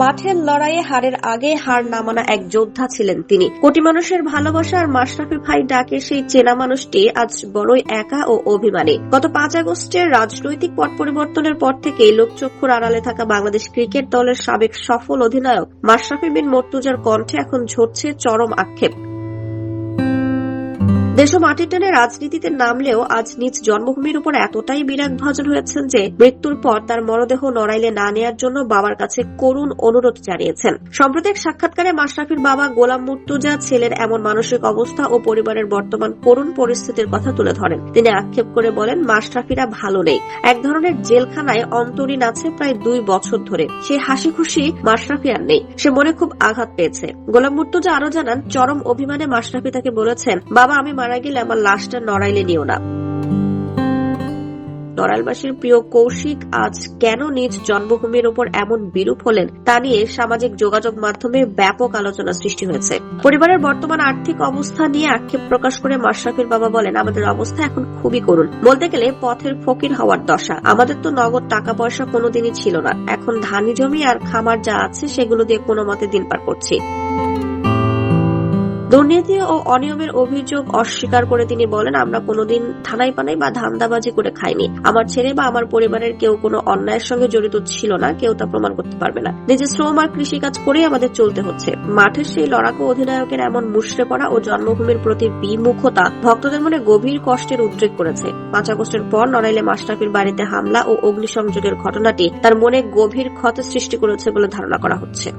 মাঠের লড়াইয়ে হারের আগে হার না মানা এক যোদ্ধা ছিলেন তিনি। কোটি মানুষের ভালোবাসা আর মাশরাফি ভাই ডাকে সেই চেনা মানুষটি আজ বড়ই একা ও অভিমানী। গত 5 আগস্টের রাজনৈতিক পট পরিবর্তনের পর থেকেই লোকচক্ষুর আড়ালে থাকা বাংলাদেশ ক্রিকেট দলের সাবেক সফল অধিনায়ক মাশরাফি বিন মর্তুজার কণ্ঠে এখন ঝরছে চরম আক্ষেপ। দেশ ও মাটির টানে রাজনীতিতে নামলেও আজ নিজ জন্মভূমির উপর এতটাই বিরাগ ভাজন হয়েছেন যে মৃত্যুর পর তার মরদেহ নড়াইলে না নেয়ার জন্য বাবার কাছে করুণ অনুরোধ জানিয়েছেন। সম্প্রতি এক সাক্ষাৎকারে মাশরাফির বাবা গোলাম মুর্তুজা ছেলের এমন মানসিক অবস্থা ও পরিবারের বর্তমান করুণ পরিস্থিতির কথা তুলে ধরেন। তিনি আক্ষেপ করে বলেন, মাশরাফিরা ভালো নেই, এক ধরনের জেলখানায় অন্তরীণ আছে প্রায় 2 বছর ধরে। সে হাসি খুশি মাশরাফি আর নেই, সে মনে খুব আঘাত পেয়েছে। গোলাম মুর্তুজা আরো জানান, চরম অভিমানে মাশরাফি তাকে বলেছেন, বাবা আমি মারা গেলে আমার লাশটা নড়াইলে নিও না। নড়াইলবাসীর প্রিয় কৌশিক আজ কেন নিজ জন্মভূমির উপর এমন বিরূপ হলেন তা নিয়ে সামাজিক যোগাযোগ মাধ্যমে ব্যাপক আলোচনা সৃষ্টি হয়েছে। পরিবারের বর্তমান আর্থিক অবস্থা নিয়ে আক্ষেপ প্রকাশ করে মাশরাফির বাবা বলেন, আমাদের অবস্থা এখন খুবই করুণ, বলতে গেলে পথের ফকির হওয়ার দশা। আমাদের তো নগদ টাকা পয়সা কোনোদিনই ছিল না, এখন ধানি জমি আর খামার যা আছে সেগুলো দিয়ে কোনো মতে দিন পার করছি। দুর্নীতি ও অনিয়মের অভিযোগ অস্বীকার করে তিনি বলেন, আমরা কোনোদিন থানায় পানাই বা ধান্দাবাজি করে খাইনি। আমার ছেলে বা আমার পরিবারের কেউ কোনো অন্যায়ের সঙ্গে জড়িত ছিল না, কেউ তা প্রমাণ করতে পারবে না। নিজের শ্রম আর কৃষিকাজ করেই আমাদের চলতে হচ্ছে। মাঠের সেই লড়াকু অধিনায়কের এমন মুষড়ে পড়া ও জন্মভূমির প্রতি বিমুখতা ভক্তদের মনে গভীর কষ্টের উদ্রেক করেছে। 5 আগস্টের পর নড়াইলে মাশরাফির বাড়িতে হামলা ও অগ্নিসংযোগের ঘটনাটি তার মনে গভীর ক্ষত সৃষ্টি করেছে বলে ধারণা করা হচ্ছে।